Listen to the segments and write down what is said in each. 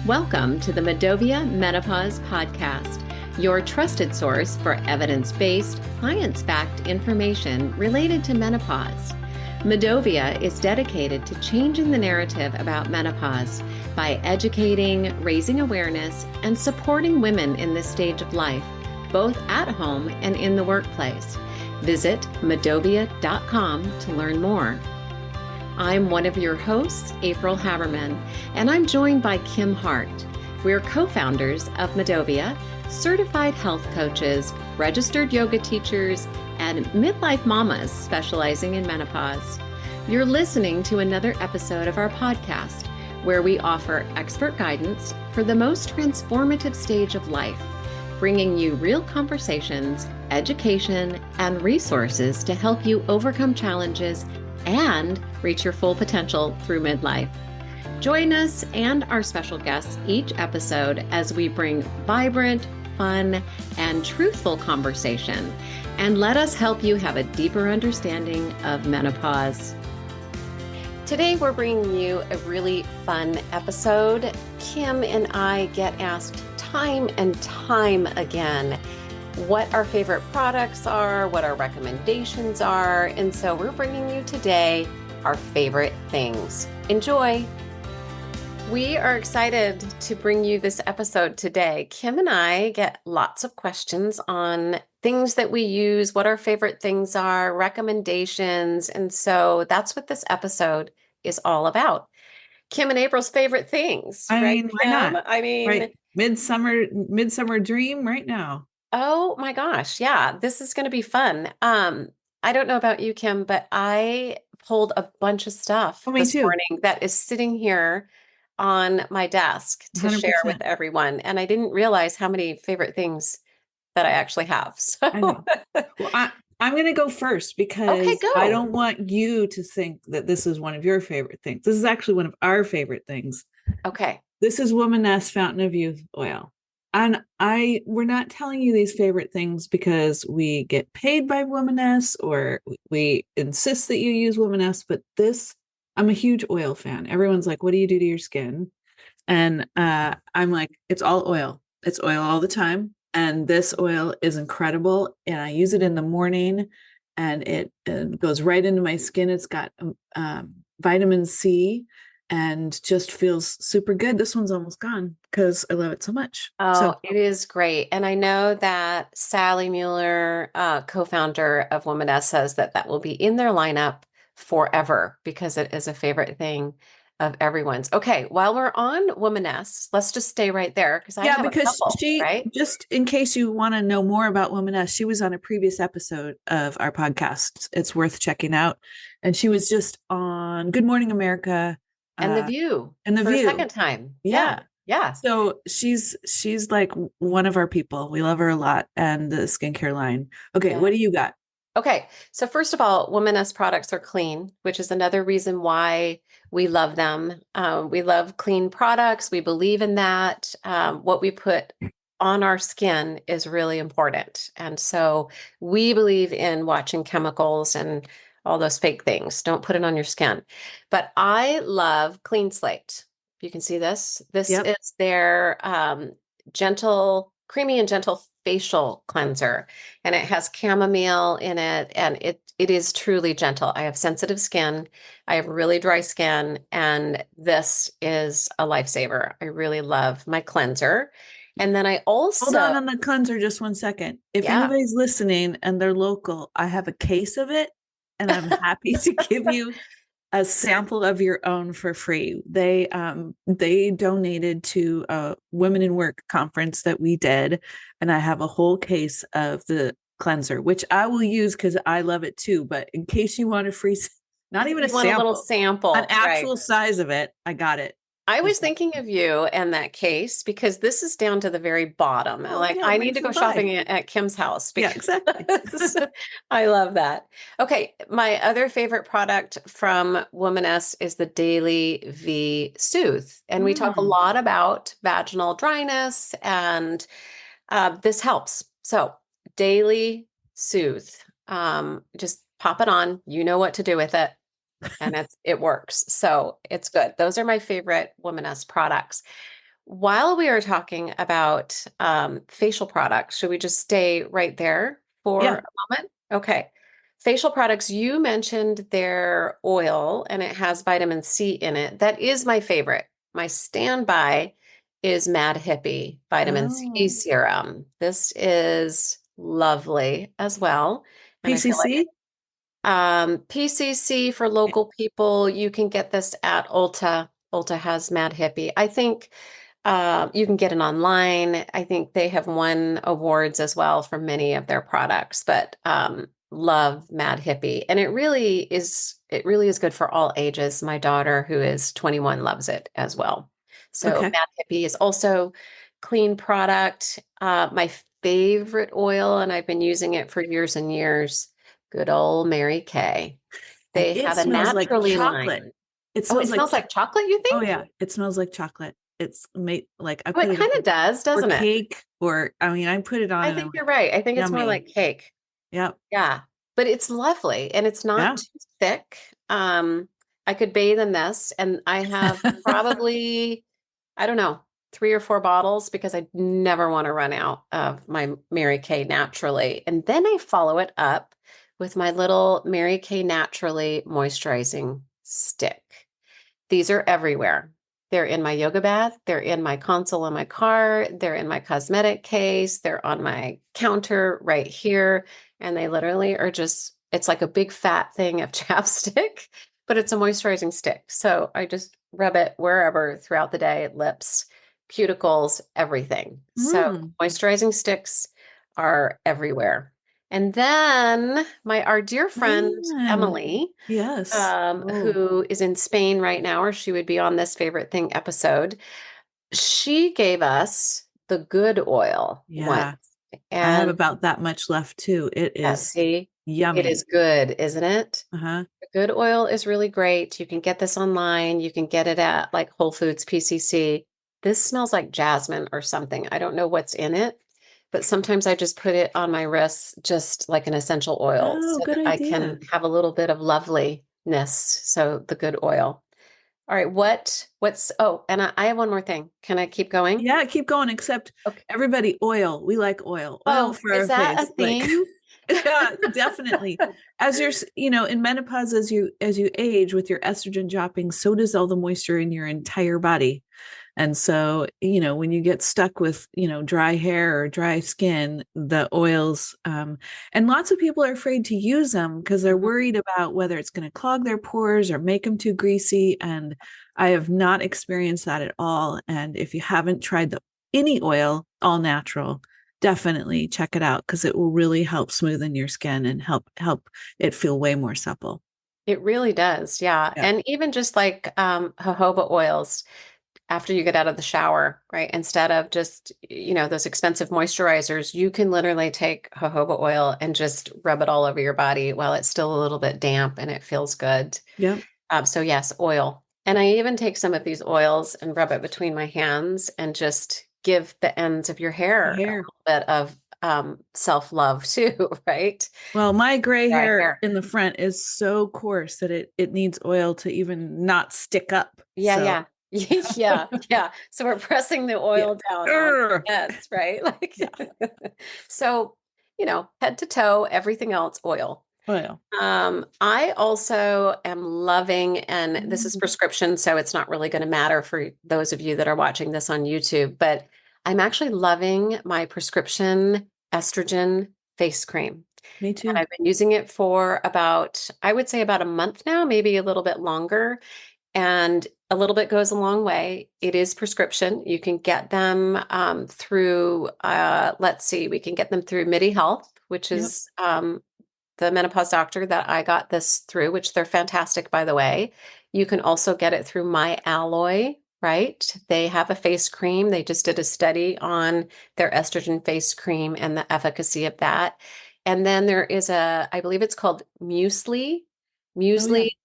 Welcome to the Medovia Menopause Podcast, your trusted source for evidence-based, science-backed information related to menopause. Medovia is dedicated to changing the narrative about menopause by educating, raising awareness, and supporting women in this stage of life, both at home and in the workplace. Visit medovia.com to learn more. I'm one of your hosts, April Haberman, and I'm joined by Kim Hart. We're co-founders of Medovia, certified health coaches, registered yoga teachers, and midlife mamas specializing in menopause. You're listening to another episode of our podcast, where we offer expert guidance for the most transformative stage of life, bringing you real conversations, education, and resources to help you overcome challenges and reach your full potential through midlife. Join us and our special guests each episode as we bring vibrant, fun, and truthful conversation, and let us help you have a deeper understanding of menopause. Today, we're bringing you a really fun episode. Kim and I get asked time and time again what our favorite products are, what our recommendations are, and so we're bringing you today our favorite things. Enjoy. We are excited to bring you this episode today. Kim and I get lots of questions on things that we use, what our favorite things are, recommendations, and so that's what this episode is all about. Kim and April's favorite things, right? Why not? Right. Midsummer dream right now. Oh my gosh. Yeah, this is going to be fun. I don't know about you, Kim, but I pulled a bunch of stuff this morning that is sitting here on my desk to 100%. share with everyone. And I didn't realize how many favorite things that I actually have. So well, I'm going to go first because I don't want you to think that this is one of your favorite things. This is actually one of our favorite things. Okay. This is Womeness Fountain of Youth Oil. And we're not telling you these favorite things because we get paid by Womeness or we insist that you use Womeness, but I'm a huge oil fan. Everyone's like, what do you do to your skin? And I'm like, it's all oil. It's oil all the time. And this oil is incredible. And I use it in the morning and it goes right into my skin. It's got vitamin C and just feels super good. This one's almost gone because I love it so much. It is great. And I know that Sally Mueller, co-founder of Womeness, says that will be in their lineup forever because it is a favorite thing of everyone's. Okay, while we're on Womeness, let's just stay right there because I have a couple, right? Just in case you want to know more about Womeness, she was on a previous episode of our podcast. It's worth checking out. And she was just on Good Morning America. And The View. And The for View. A second time. Yeah. Yeah. So she's like one of our people. We love her a lot. And the skincare line. Okay. Yeah. What do you got? Okay. So first of all, Womeness products are clean, which is another reason why we love them. We love clean products. We believe in that. What we put on our skin is really important. And so we believe in watching chemicals and all those fake things. Don't put it on your skin. But I love Clean Slate. You can see this. This is their creamy and gentle facial cleanser. And it has chamomile in it. And it is truly gentle. I have sensitive skin. I have really dry skin. And this is a lifesaver. I really love my cleanser. And then I also... Hold on the cleanser just 1 second. If anybody's listening and they're local, I have a case of it. And I'm happy to give you a sample of your own for free. They donated to a Women in Work conference that we did. And I have a whole case of the cleanser, which I will use because I love it too. But in case you want a free, not even a little sample, an actual size of it, I got it. I was thinking of you and that case because this is down to the very bottom. I need to go shopping at Kim's house. Yeah, exactly. I love that. Okay. My other favorite product from Womeness is the Daily V Soothe. And we talk a lot about vaginal dryness and this helps. So Daily Soothe, just pop it on. You know what to do with it. And it works. So it's good. Those are my favorite Womeness products. while we are talking about facial products, should we just stay right there for Yeah. a moment? Okay. Facial products, you mentioned their oil and it has vitamin C in it. That is my favorite. My standby is Mad Hippie Vitamin C Oh, Serum. This is lovely as well. And I feel like PCC? PCC for local people, you can get this at Ulta. Ulta has Mad Hippie. I think you can get it online. I think they have won awards as well for many of their products, but love Mad Hippie. And it really is good for all ages. My daughter, who is 21, loves it as well. So Okay. Mad Hippie is also clean product. My favorite oil, and I've been using it for years and years, good old Mary Kay. And They it have a smells like naturally chocolate. line. It Oh, it smells like, smells like chocolate, you oh think? yeah, it smells like chocolate. It's made like I Oh, put it it on kind of does, or doesn't it? cake or I mean I put it on I and I'm think like, you're right. I think it's more yummy. like cake. Yep. Yeah. But it's lovely and it's not Yeah. too thick. I could bathe in this and I have probably, I don't know, 3 or 4 bottles because I never want to run out of my Mary Kay Naturally. And then I follow it up with my little Mary Kay Naturally moisturizing stick. These are everywhere. They're in my yoga bath. They're in my console in my car. They're in my cosmetic case. They're on my counter right here. And they literally are just, it's like a big fat thing of chapstick, but it's a moisturizing stick. So I just rub it wherever throughout the day, lips, cuticles, everything. So Mm. moisturizing sticks are everywhere. And then our dear friend Man. Emily, Yes. Oh, who is in Spain right now, or she would be on this favorite thing episode. She gave us the good oil once. yeah. I have And about that much left too. It is see, it is yummy. good, isn't it? Uh-huh. The good oil is really great. You can get this online. You can get it at like Whole Foods, PCC. This smells like jasmine or something. I don't know what's in it, but sometimes I just put it on my wrists, just like an essential oil, Oh, so good that I can idea. have a little bit of loveliness. So the good oil. All right, oh, and I have one more thing. Can I keep going? Yeah, keep going, except Okay. everybody oil. We like oil. Oil Oh, for is our that a face. Like theme? yeah, definitely. As you're, in menopause as you age with your estrogen dropping, so does all the moisture in your entire body. And so, when you get stuck with, dry hair or dry skin, the oils, and lots of people are afraid to use them because they're Mhm. worried about whether it's going to clog their pores or make them too greasy. And I have not experienced that at all. And if you haven't tried any oil, all natural, definitely check it out because it will really help smoothen your skin and help it feel way more supple. It really does, yeah. Yeah. And even just like jojoba oils after you get out of the shower, right? Instead of just, those expensive moisturizers, you can literally take jojoba oil and just rub it all over your body while it's still a little bit damp and it feels good. Yep. So yes, oil. And I even take some of these oils and rub it between my hands and just give the ends of your The hair a hair. little bit of self-love too, right? Well, my gray Dry hair hair. in the front is so coarse that it needs oil to even not stick up. Yeah, So yeah. Yeah, yeah. So we're pressing the yeah. oil down on Urgh. the ends, right? Yeah. Like so, head to toe, everything else oil. Oil. I also am loving, and this is Mm. prescription, so it's not really going to matter for those of you that are watching this on YouTube, but I'm actually loving my prescription estrogen face cream. Me And too. I've been using it for about, I would say about a month now, maybe a little bit longer. And a little bit goes a long way. It is prescription. You can get them through, let's see, we can get them through Midi Health, which Yep. is the menopause doctor that I got this through, which they're fantastic, by the way. You can also get it through My Alloy, right? They have a face cream. They just did a study on their estrogen face cream and the efficacy of that. And then there is I believe it's called Musely. Oh yeah. Musely,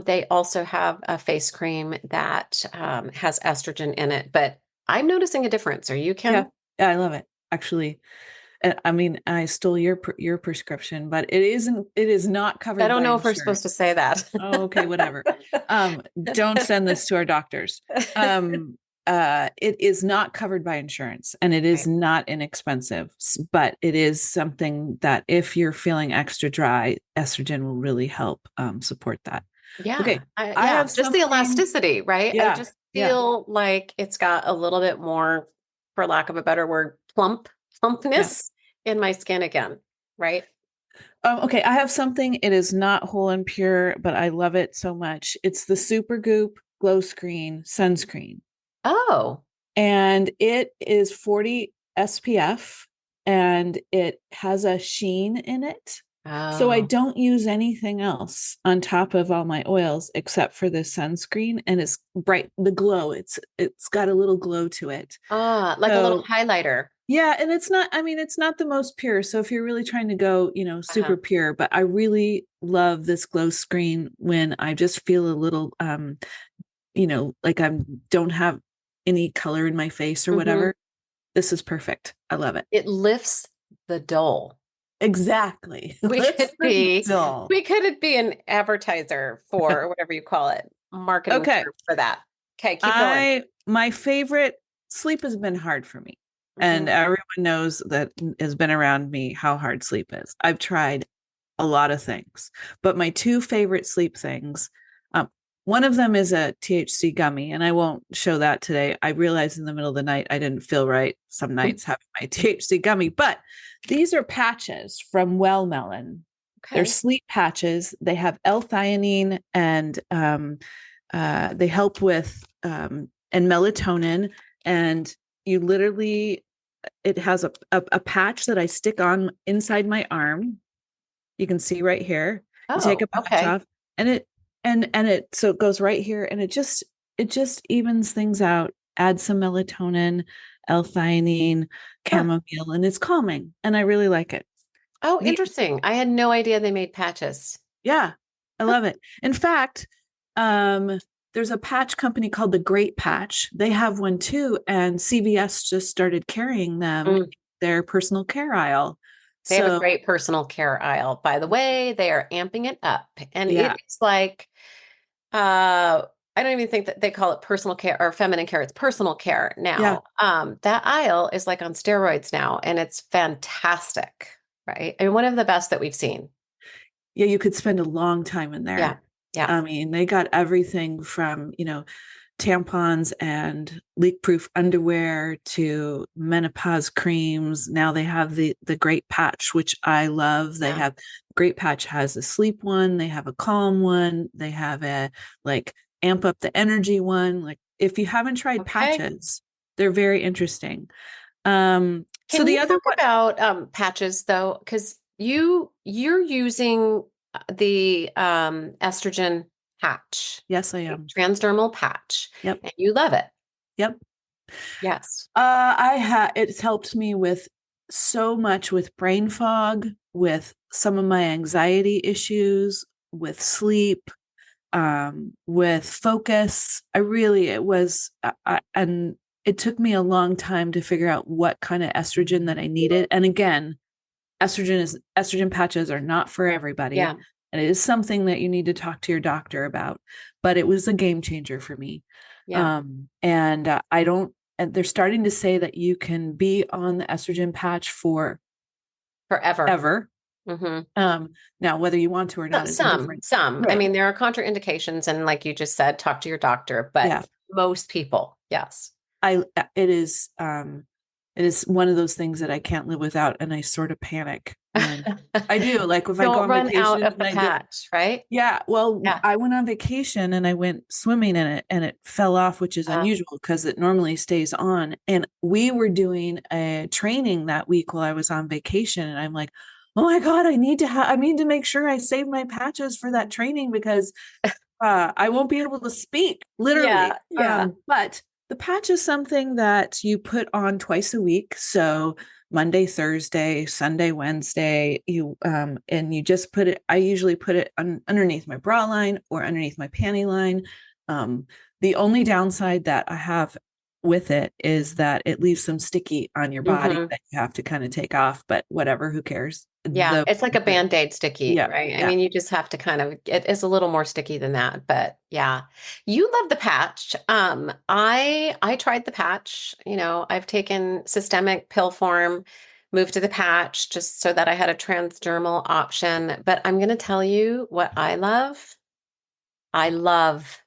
they also have a face cream that has estrogen in it. But I'm noticing a difference. Are you, Yeah. Kim? Yeah, I love it. Actually, I mean, I stole your prescription, but it is not I covered don't by know if we're supposed to insurance. say that. Oh, okay, whatever. Don't send this to our doctors. Um, it is not covered by insurance, and it is Right. not inexpensive, but it is something that if you're feeling extra dry, estrogen will really help support that. Yeah. Okay, I have Just the something. elasticity, right? I Yeah, just yeah, feel like it's got a little bit more, for lack of a better word, yeah. plumpness in my skin again, right? Okay, I have something. It is not whole and pure, but I love it so much. It's the Supergoop Glow Screen Sunscreen, Oh, and it is 40 SPF, and it has a sheen in it. So I oh, don't use anything else on top of all my oils except for this sunscreen, and it's bright, the glow. It's got a little glow to it. like a little So highlighter. yeah, and it's not, I mean, it's not the most pure. So if you're really trying to go, Uh-huh. super pure, but I really love this glow screen when I just feel a little like I don't have any color in my face or Hmm. whatever. This is perfect. I love it. It lifts the dole. Exactly. We could Lifts the be, dull. we could be an advertiser for or whatever you call it, marketing Okay. term for that. Okay, keep going. My favorite sleep has been hard for me. Hmm. And everyone knows that has been around me how hard sleep is. I've tried a lot of things, but my two favorite sleep things, um, one of them is a THC gummy, and I won't show that today. I realized in the middle of the night I didn't feel right some nights having my THC gummy, but these are patches from Well Melon. They're Okay. sleep patches. They have L-theanine, and they help with and melatonin. And you literally, it has a patch that I stick on inside my arm. You can see right here. You take Oh, a patch okay. off, and it so it goes right here, and it just evens things out. Adds some melatonin, L-theanine, Huh. chamomile, and it's calming, and I really like it. Oh, The interesting. I had no idea they made patches. Yeah, I Huh. love it. In fact, um, there's a patch company called the Great Patch. They have one too, and CVS just started carrying them in Mm. their personal care aisle. They have a So great personal care aisle. By the way, they are amping it up. And yeah, it is like, I don't even think that they call it personal care or feminine care. It's personal care yeah, now. That aisle is like on steroids now, and it's fantastic, right? I mean, one of the best that we've seen. yeah. You could spend a long time in Yeah. there. Yeah. I mean, they got everything from tampons and leak-proof underwear to menopause creams. Now they have the Great Patch, which I love. They Yeah. have Great Patch has a sleep one, they have a calm one, they have a like amp up the energy one. Like if you haven't tried Okay. patches, they're very interesting. So Can the we other talk one, about patches though? Because you're using the estrogen patch, yes, I right? am. Transdermal patch, Yep, and you love it. yep. Yes. It's helped me with so much with brain fog, with some of my anxiety issues, with sleep, with focus. It was, and it took me a long time to figure out what kind of estrogen that I needed. And again, estrogen patches are not for everybody. Yeah. And it is something that you need to talk to your doctor about, but it was a game changer for me. Yeah. And I don't, and they're starting to say that you can be on the estrogen patch for Forever. ever. Hmm. Now, whether you want to or not is a different. Some. I Right. mean, there are contraindications, and like you just said, talk to your doctor. But Yeah. most people, yes. I, it is, it is one of those things that I can't live without. And I sort of panic when I do. Like if I go Don't on run out vacation of and the I do, patch, right? yeah, well, Yeah. I went on vacation and I went swimming in it and it fell off, which is Uh, unusual because it normally stays on. And we were doing a training that week while I was on vacation. And I'm like, oh my God, I need to make sure I save my patches for that training because I won't be able to speak, literally. yeah. Yeah. But the patch is something that you put on twice a week. So Monday, Thursday, Sunday, Wednesday, and you just put it. I usually put it underneath my bra line or underneath my panty line. The only downside that I have with it is that it leaves some sticky on your body Hmm. that you have to kind of take off, but whatever, who cares? Yeah, it's like a Band-Aid sticky, Yeah, right? I yeah. mean, you just have to kind of, it's a little more sticky than that, but yeah. You love the patch. I tried the patch. I've taken systemic pill form, moved to the patch just so that I had a transdermal option. But I'm going to tell you what I love. I love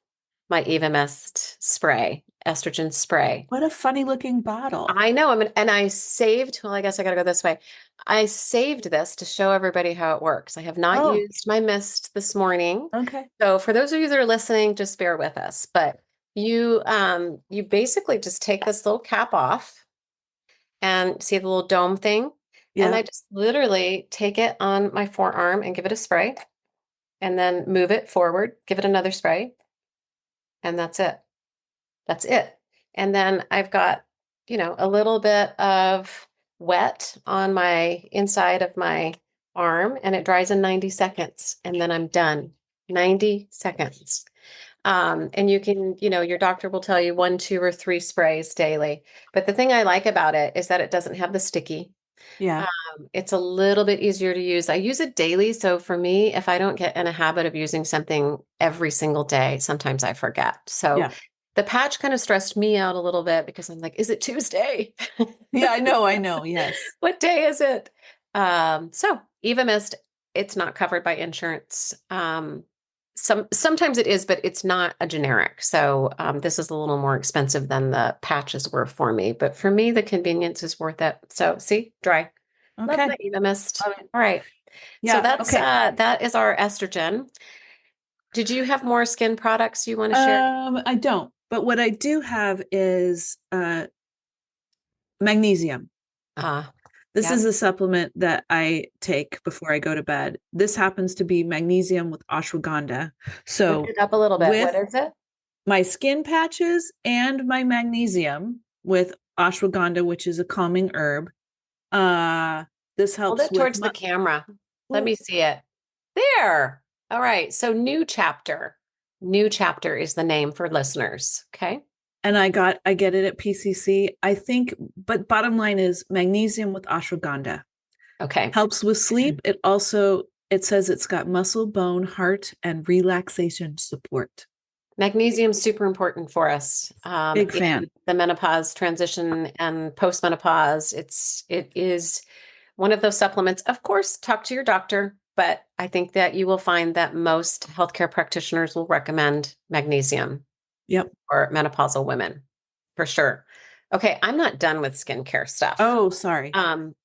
my Eva Mist spray, estrogen spray. What a funny looking bottle. I know. And I saved, well, I guess I got to go this way. I saved this to show everybody how it works. I have not Oh, used my mist this morning. okay. So for those of you that are listening, just bear with us. But you basically just take this little cap off and see the little dome thing. And Yeah. I just literally take it on my forearm and give it a spray and then move it forward, give it another spray, and that's it. That's it. And then I've got, a little bit of wet on my inside of my arm and it dries in 90 seconds and then I'm done. 90 seconds. And you can, your doctor will tell you 1, 2, or 3 sprays daily. But the thing I like about it is that it doesn't have the sticky. Yeah. It's a little bit easier to use. I use it daily. So for me, if I don't get in a habit of using something every single day, sometimes I forget. So Yeah. the patch kind of stressed me out a little bit because I'm like, is it Tuesday? Yeah, I know. I know. Yes. What day is it? So Eva Mist, it's not covered by insurance. Sometimes it is, but it's not a generic. So this is a little more expensive than the patches were for me. But for me, the convenience is worth it. So see, dry. Love Okay. my Eva Mist. Love it. All right. So Yeah. that's Okay. that is our estrogen. Did you have more skin products you want to share? I don't, but what I do have is magnesium. Uh, This yeah. is a supplement that I take before I go to bed. This happens to be magnesium with ashwagandha. Lift So it up a little bit. What with is it? my skin patches and my magnesium with ashwagandha, which is a calming herb, uh, this Hold helps it with towards the my, camera. Let ooh, me see it. There. All right. So new chapter. New chapter is the name for listeners. Okay. and I get it at PCC. I think, but bottom line is magnesium with ashwagandha Okay. helps with sleep. It says it's got muscle, bone, heart, and relaxation support. Magnesium's super important for us Big fan. in the menopause transition and postmenopause. It is one of those supplements. Of course, talk to your doctor, but I think that you will find that most healthcare practitioners will recommend magnesium Yep. for menopausal women for sure. Okay, I'm not done with skincare stuff. Oh, sorry.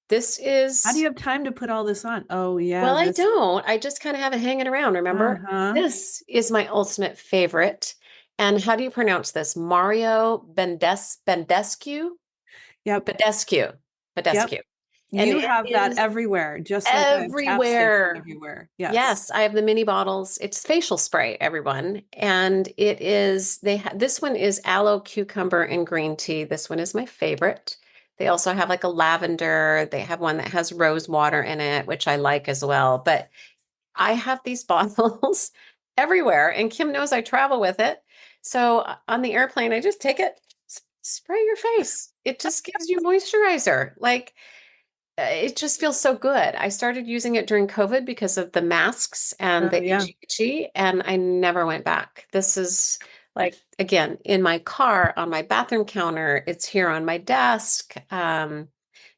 This How do is, you have time to put all this on? Oh, yeah, well, I this. don't. I just kind of have it hanging around, remember? Uh-huh. This is my ultimate favorite. And how do you pronounce this? Mario Bendescu? Yep. Badescu. Yep. Badescu. And You it have that is everywhere, just like I have chapstick everywhere. everywhere. Yes. Yes, I have the mini bottles. It's facial spray, everyone. And it is, this one is aloe, cucumber, and green tea. This one is my favorite. They also have like a lavender. They have one that has rose water in it, which I like as well. But I have these bottles everywhere, and Kim knows I travel with it. So on the airplane, I just take it, spray your face. It just gives you moisturizer. Like it just feels so good. I started using it during COVID because of the masks and Oh, the yeah. itchy, and I never went back. This is like, again, in my car, on my bathroom counter, it's here on my desk. I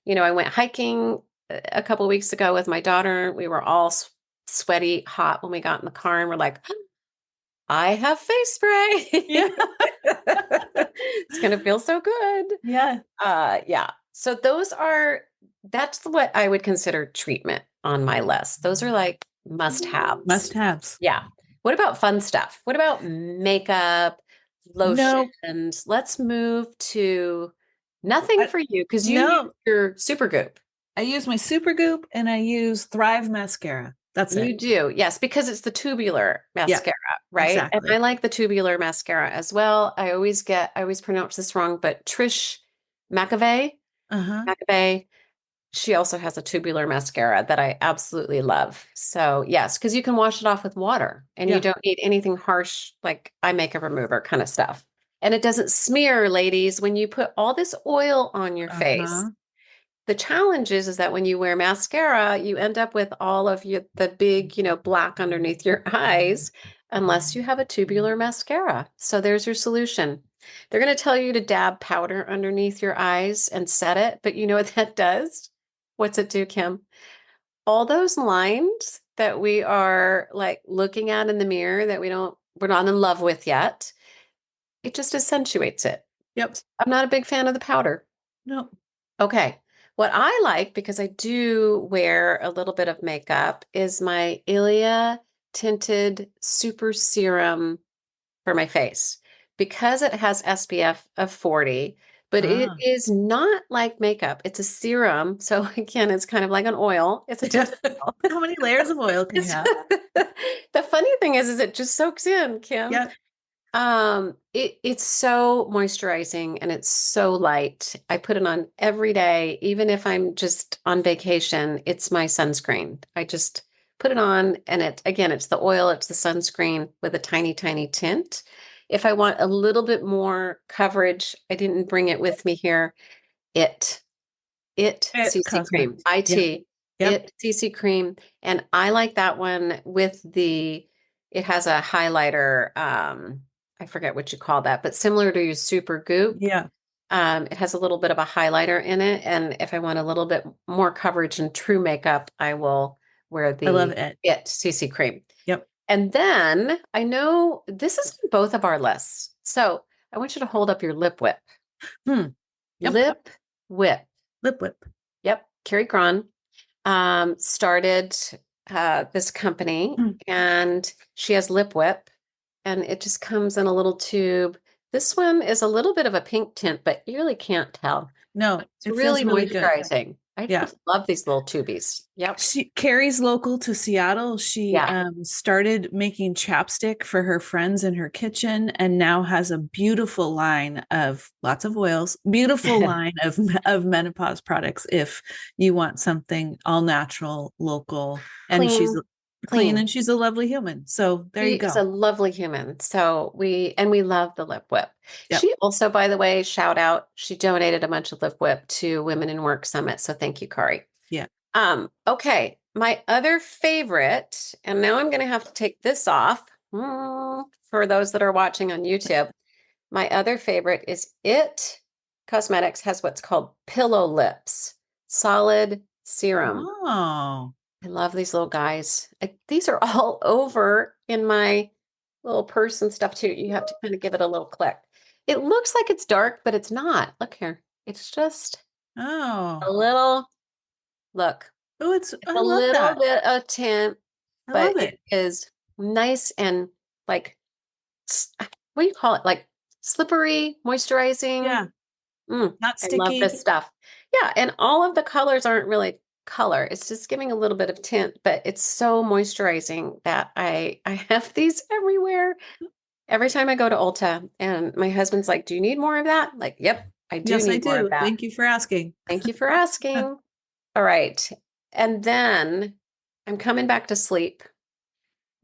went hiking a couple of weeks ago with my daughter. We were all sweaty, hot when we got in the car, and we're like, I have face Yeah. spray. It's gonna feel so good. Yeah. Yeah. So that's what I would consider treatment on my list. Those are like must-haves. Must-haves. Yeah. What about fun stuff? What about makeup, No, lotions? Let's move to nothing for you because you use no. your Supergoop. I use my Supergoop and I use Thrive mascara. That's it. You do, yes, because it's the tubular Yeah, mascara, right? And I exactly. like the tubular mascara as well. I always pronounce this wrong, but Trish McAvey, Uh-huh. McAvey, she also has a tubular mascara that I absolutely love. So yes, because you can wash it off with water and you Yeah. don't need anything harsh like eye makeup remover kind of stuff. And it doesn't smear, ladies, when you put all this oil on your face. Uh-huh. The challenge is that when you wear mascara, you end up with all of the big, black underneath your eyes, unless you have a tubular mascara. So there's your solution. They're going to tell you to dab powder underneath your eyes and set it, but you know what that does? What's it do, Kim? All those lines that we are like looking at in the mirror that we're not in love with yet, it just accentuates it. Yep. I'm not a big fan of the powder. No. Okay. What I like, because I do wear a little bit of makeup, is my ILIA tinted super serum for my face because it has SPF of 40, but it Ah. is not like makeup. It's a serum. So again, it's kind of like an oil. It's a tinted oil. How many layers of oil can you have? The funny thing is it just soaks in, Kim. Yep. It's so moisturizing and it's so light. I put it on every day, even if I'm just on vacation. It's my sunscreen. I just put it on, and it's the oil, it's the sunscreen with a tiny, tiny tint. If I want a little bit more coverage, I didn't bring it with me here. It It CC cream, Cosmetics. Yep. IT, Yep. it CC cream, and I like that one with it has a highlighter. I forget what you call that, but similar to your Supergoop. Yeah. It has a little bit of a highlighter in it, and if I want a little bit more coverage and true makeup, I will wear I love the it. CC cream. Yep. And then I know this is on both of our lists, so I want you to hold up your lip whip. Hmm. Yep. Lip whip. Lip whip. Yep, Kari Gran started this company, Hmm. and she has lip whip, and it just comes in a little tube. This one is a little bit of a pink tint, but you really can't tell. No, It's it feels really really good. moisturizing. I Yeah. just love these little tubies. Yep. Kari's local to Seattle. She Yeah. started making chapstick for her friends in her kitchen and now has a beautiful line of lots of oils, beautiful line of menopause products if you want something all natural, local, and she's Clean, clean clean. and she's a lovely human. So there She you is go. a lovely human. So we love the lip whip. Yep. She also, by the way, shout out, she donated a bunch of lip whip to Women in Work Summit. So thank you, Kari. Yeah. Okay. My other favorite, and now I'm going to have to take this off for those that are watching on YouTube. My other favorite is It Cosmetics has what's called Pillow Lips Solid Serum. Oh. I love these little guys. These are all over in my little purse and stuff too. You have to kind of give it a little click. It looks like it's dark, but it's not. Look here. It's just Oh. a little, look. Oh, It's I a love little that. bit of tint, I love but it it. is nice and like, what do you call it? Like slippery, moisturizing. Yeah. Not I love this sticky. stuff. Yeah, and all of the colors aren't really color. It's just giving a little bit of tint, but it's so moisturizing that I have these everywhere. Every time I go to Ulta, and my husband's like, "Do you need more of that?" Like, "Yep, I do Yes, I need more of do. that." Thank you for asking. Thank you for asking. All right. And then I'm coming back to sleep.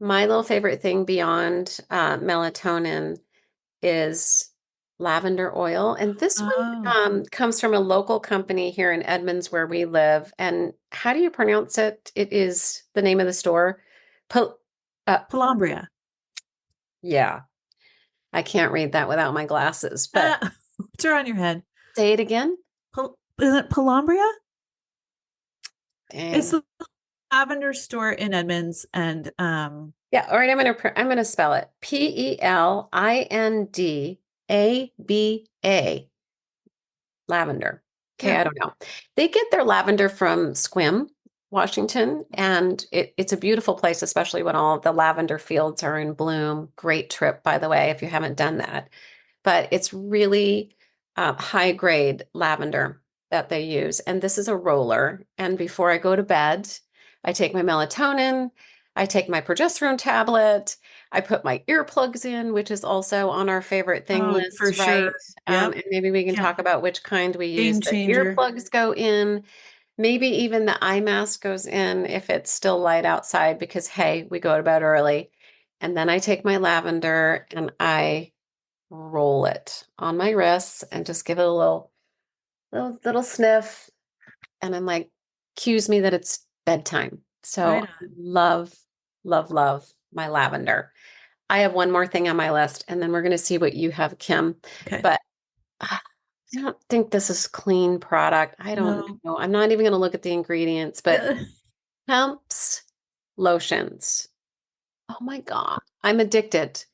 My little favorite thing beyond melatonin is lavender oil. And this one Oh. comes from a local company here in Edmonds where we live. And how do you pronounce it? It is the name of the store. Pal- uh, Palambria. yeah, I can't read that without my glasses, but What's on your head? say it again. Is it Palambria? It's Dang. the lavender store in Edmonds, and Yeah, all right, I'm gonna spell it. Pelindaba. Lavender. Okay, yeah. I don't know. They get their lavender from Squim, Washington, and it's a beautiful place, especially when all the lavender fields are in bloom. Great trip, by the way, if you haven't done that. But it's really high grade lavender that they use. And this is a roller. And before I go to bed, I take my melatonin, I take my progesterone tablet, I put my earplugs in, which is also on our favorite thing Oh, for list, right? sure. Yep. And maybe we can Yeah. talk about which kind we use. Game The changer. earplugs go in. Maybe even the eye mask goes in if it's still light outside because, hey, we go to bed early. And then I take my lavender and I roll it on my wrists and just give it a little sniff. And I'm like, cues me that it's bedtime. So Right I on. love, love, love my lavender. I have one more thing on my list, and then we're going to see what you have, Kim. Okay. But I don't think this is clean product. I don't No. know. I'm not even going to look at the ingredients, but Hemp's lotions. Oh my God. I'm addicted.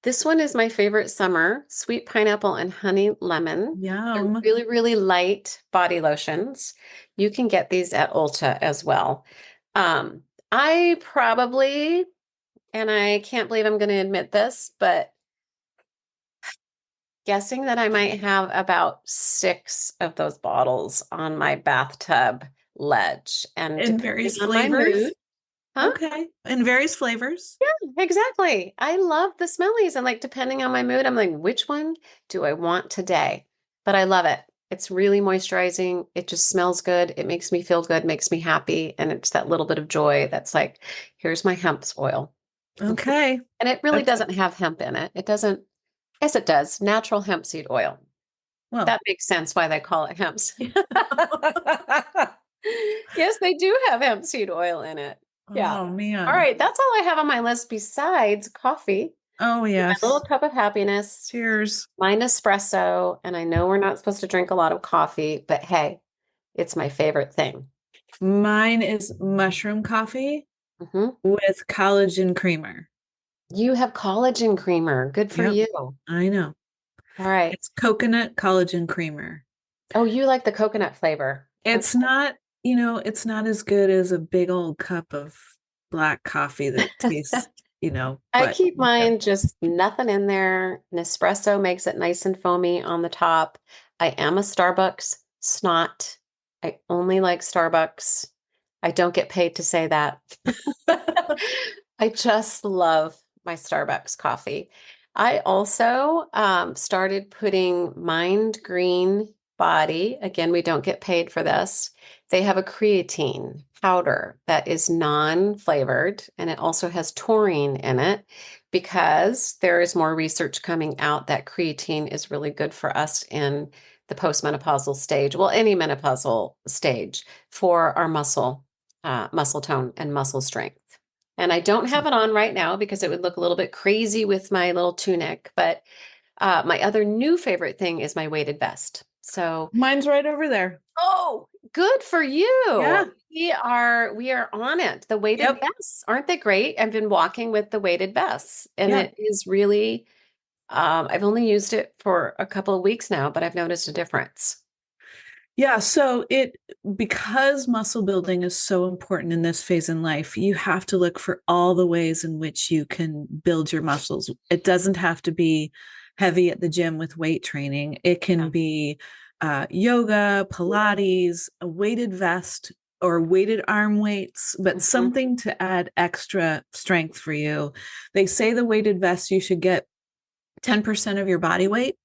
This one is my favorite summer, sweet pineapple and honey lemon. They're Yum. really, really light body lotions. You can get these at Ulta as well. Um, I probably, and I can't believe I'm going to admit this, but guessing that I might have about 6 of those bottles on my bathtub ledge. And In depending various on my mood, flavors. huh? Okay. In various flavors. Yeah, exactly. I love the smellies. And like, depending on my mood, I'm like, which one do I want today? But I love it. It's really moisturizing. It just smells good. It makes me feel good, makes me happy. And it's that little bit of joy that's like, here's my hemp's oil. Okay. And it really That's doesn't have hemp in it. It doesn't, yes, it does. Natural hemp seed oil. well. That makes sense why they call it hemp seed. Yes, they do have hemp seed oil in it. Yeah. Oh All man. right, that's all I have on my list besides coffee, Oh my little yes. cup of happiness, Cheers. my Nespresso, and I know we're not supposed to drink a lot of coffee, but hey, it's my favorite thing. Mine is mushroom coffee Hmm. with collagen creamer. You have collagen creamer. Good for Yep. you. I know. All right. It's coconut collagen creamer. Oh, you like the coconut flavor. Okay. It's not, it's not as good as a big old cup of black coffee that tastes, I but keep mine just nothing in there. Nespresso makes it nice and foamy on the top. I am a Starbucks snot. I only like Starbucks. I don't get paid to say that. I just love my Starbucks coffee. I also started putting Mind Green Body. Again, we don't get paid for this. They have a creatine powder that is non-flavored, and it also has taurine in it because there is more research coming out that creatine is really good for us in the postmenopausal stage, well, any menopausal stage for our muscle tone and muscle strength. And I don't have awesome. it on right now because it would look a little bit crazy with my little tunic, but my other new favorite thing is my weighted vest. So, Mine's right over there. oh, good for you. Yeah. We are on it. The weighted Yep. vests, aren't they great? I've been walking with the weighted vests, and Yeah. it is really I've only used it for a couple of weeks now, but I've noticed a difference. Yeah, so because muscle building is so important in this phase in life, you have to look for all the ways in which you can build your muscles. It doesn't have to be heavy at the gym with weight training. It can Yeah. be yoga, Pilates, a weighted vest, or weighted arm weights, but Mhm. something to add extra strength for you. They say the weighted vest, you should get 10% of your body weight.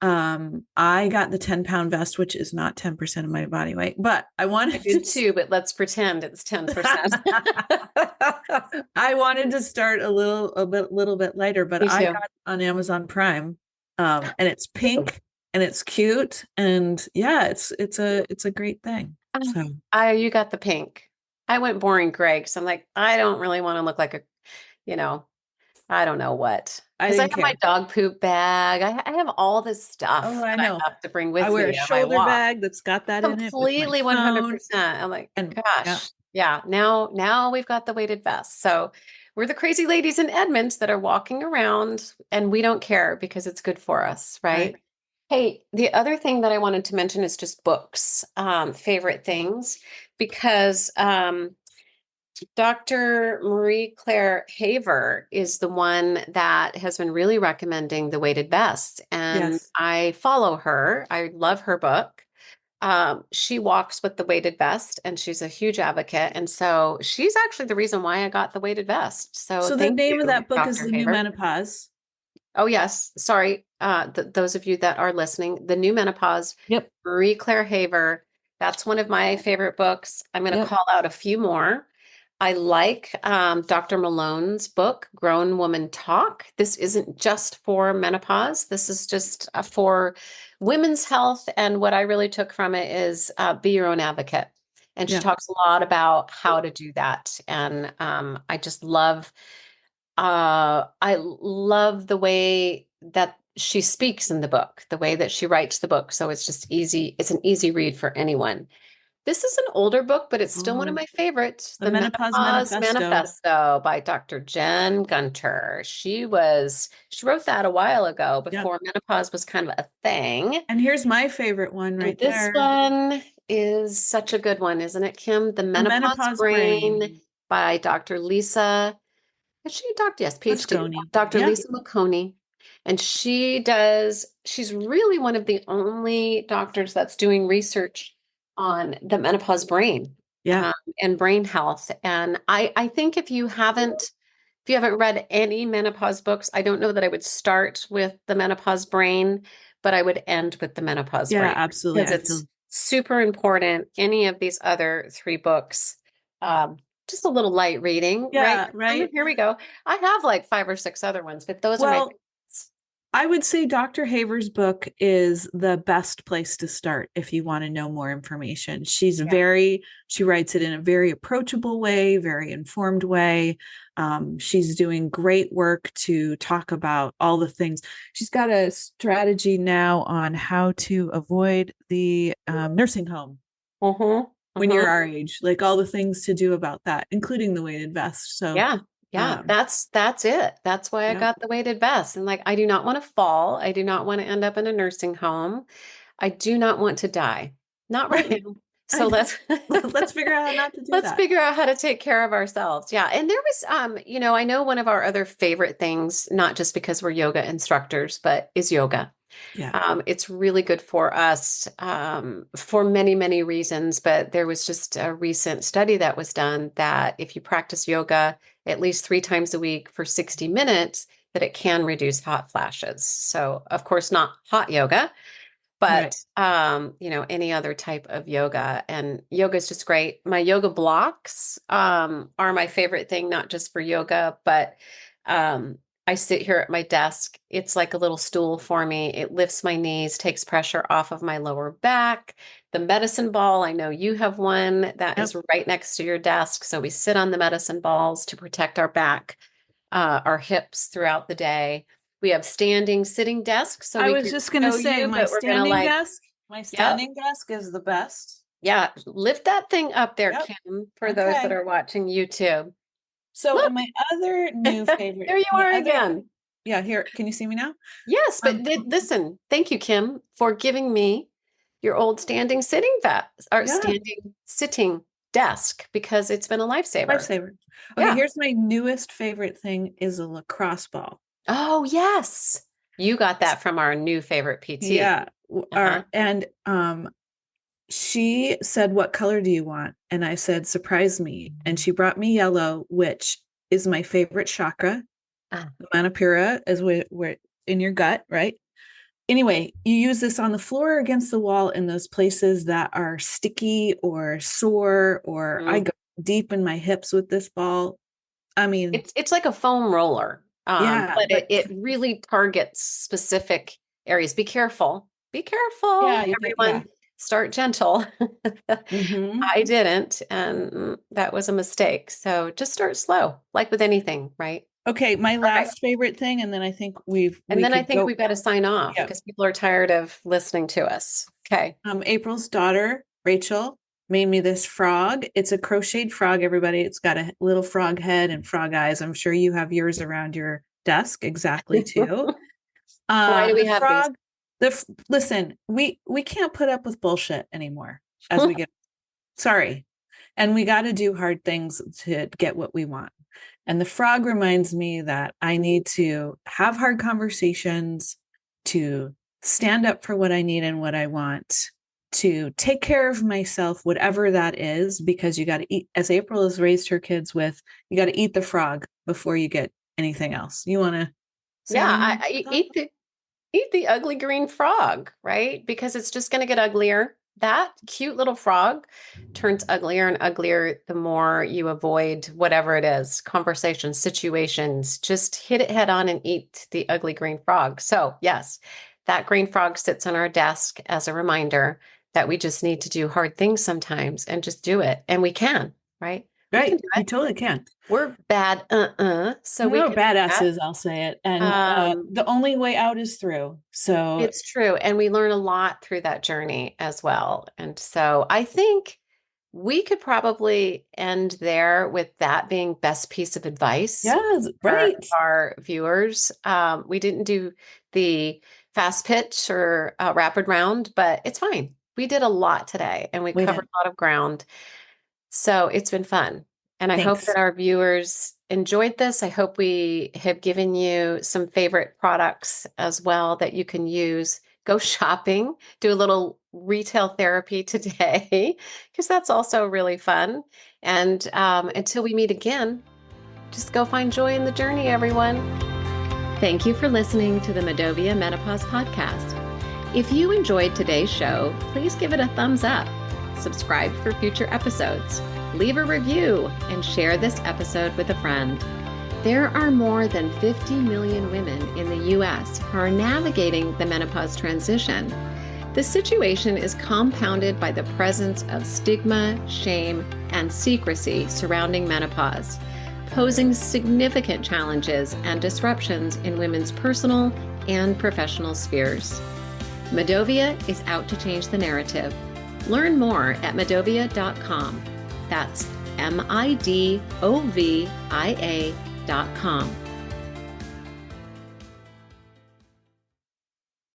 I got the 10-pound vest, which is not 10% of my body weight, but I I wanted did too, but let's pretend it's 10%. I wanted to start little bit lighter, but Me I too. got on Amazon Prime. And it's pink and it's cute. And yeah, it's a great thing. So You got the pink. I went boring gray because I'm like, I don't really want to look like a, you know, I don't know what. I Because I didn't have my care. dog poop bag. I have all this Oh, stuff I that know. I have to bring I with wear a me on my shoulder walk. bag that's got that in it with my Completely phone. 100%. I'm like, And yeah, gosh, yeah, now we've got the weighted vest. So we're the crazy ladies in Edmonds that are walking around and we don't care because it's good for us, right. right? Hey, the other thing that I wanted to mention is just books, favorite things, because Dr. Marie Claire Haver is the one that has been really recommending the weighted vest, and Yes. I follow her. I love her book. She walks with the weighted vest, and she's a huge advocate. And so she's actually the reason why I got the weighted vest. So So the thank name of you, that book is Dr. The New Haver. Menopause. Oh, yes. Sorry. Those of you that are listening, The New Menopause, Yep. Marie Claire Haver. That's one of my favorite books. I'm going to Yep. call out a few more. I like Dr. Malone's book, Grown Woman Talk. This isn't just for menopause. This is just for women's health. And what I really took from it is be your own advocate. And she Yeah. talks a lot about how to do that. And I just love, I love the way that she speaks in the book, the way that she writes the book. So it's just easy. It's an easy read for anyone. This is an older book, but it's still one of Oh, my favorites. the The Menopause Menopause Manifesto. Manifesto by Dr. Jen Gunter. She wrote that a while ago Yep. before menopause was kind of a thing. And here's my favorite one And right this there. one is such a good one, isn't it, Kim? The The Menopause Menopause Brain Brain. by Dr. Lisa. Is she a doctor? Yes, PhD. Moscone. Dr. Yeah. Lisa McConey. And she's really one of the only doctors that's doing research on the menopause brain Yeah. um, and brain health. And I think if you haven't read any menopause books, I don't know that I would start with the menopause brain, but I would end with the menopause Yeah, brain absolutely. because I feel it's super important. Any of these other three books, just a little light reading, right? yeah, right. Here we go. I have like five or six other ones, but those are my Well, favorites. I would say Dr. Haver's book is the best place to start if you want to know more information. Yeah. She writes it in a very approachable way, very informed way. She's doing great work to talk about all the things. She's got a strategy now on how to avoid the nursing home Mm-hmm. when you're our age, like all the things to do about that, including the weighted vest. So, Yeah. Yeah. um, That's it. That's why I yeah. got the weighted vest. And like, I do not want to fall. I do not want to end up in a nursing home. I do not want to die. Not right Right. now. I So know. let's Let's figure out how not to do let's that. figure out how to take care of ourselves. Yeah. And there was I know one of our other favorite things, not just because we're yoga instructors, but is yoga. Yeah. It's really good for us for many, many reasons. But there was just a recent study that was done that if you practice yoga at least 3 times a week for 60 minutes, that it can reduce hot flashes. So, of course, not hot yoga, Right. but any other type of yoga. And yoga is just great. My yoga blocks are my favorite thing, not just for yoga, but I sit here at my desk. It's like a little stool for me. It lifts my knees, takes pressure off of my lower back. The medicine ball, I know you have one that Yep. is right next to your desk. So we sit on the medicine balls to protect our back, our hips throughout the day. We have standing, sitting desks, so I we was can just gonna show say you, but we're gonna my yep, standing desk is the best. yeah, lift that thing up there, Yep. Kim, for those that Okay. are watching YouTube. So, Look, and my other new favorite, there you my are other, again. yeah, here, can you see me now? Yes, but Um, listen, thank you, Kim, for giving me your old standing sitting or yeah, standing sitting desk because it's been a lifesaver. lifesaver. Okay, Yeah. here's my newest favorite thing is a lacrosse ball. Oh, yes. You got that from our new favorite PT. Yeah. Uh-huh. And she said, "What color do you want?" And I said, "Surprise me." And she brought me yellow, which is my favorite chakra. Ah, The Manipura is where in your gut, right? Anyway, you use this on the floor or against the wall in those places that are sticky or sore, or I mhm. go deep in my hips with this ball. I mean, It's like a foam roller, yeah, but but it really targets specific areas. Be careful. Be careful, yeah, yeah. everyone. Start gentle. Hmm. I didn't, and that was a mistake. So just start slow, like with anything, right? Okay, my All right. last favorite thing, and then I think And we then I could think go. we've got to sign off Yeah. because people are tired of listening to us. Okay. April's daughter, Rachel, made me this frog. It's a crocheted frog, everybody. It's got a little frog head and frog eyes. I'm sure you have yours around your desk exactly too. Why do we The have these? frog, listen, we can't put up with bullshit anymore as we get sorry. And we got to do hard things to get what we want. And the frog reminds me that I need to have hard conversations, to stand up for what I need and what I want, to take care of myself, whatever that is, because you got to eat, as April has raised her kids with, you got to eat the frog before you get anything else. You want to say Yeah, any more? eat the ugly green frog, right? Because it's just going to get uglier. that cute little frog turns uglier and uglier the more you avoid whatever it is, conversations, situations. Just hit it head on and eat the ugly green frog. So, yes, that green frog sits on our desk as a reminder that we just need to do hard things sometimes and just do it. And we can, right? We can Right. do You it. totally can. We're bad, so we We're can do that. badasses, I'll say it. And the only way out is through. So It's true. And we learn a lot through that journey as well. And so I think we could probably end there with that being best piece of advice yes, for right. our viewers. We didn't do the fast pitch or rapid round, but it's fine. We did a lot today and we We covered did. a lot of ground. So it's been fun. And I hope Thanks. that our viewers enjoyed this. I hope we have given you some favorite products as well that you can use. Go shopping, do a little retail therapy today, because that's also really fun. And until we meet again, just go find joy in the journey, everyone. Thank you for listening to the Medovia Menopause Podcast. If you enjoyed today's show, please give it a thumbs up, subscribe for future episodes, leave a review, and share this episode with a friend. There are more than 50 million women in the U.S. who are navigating the menopause transition. The situation is compounded by the presence of stigma, shame, and secrecy surrounding menopause, posing significant challenges and disruptions in women's personal and professional spheres. Medovia is out to change the narrative. Learn more at medovia.com. That's MIDOVIA.com.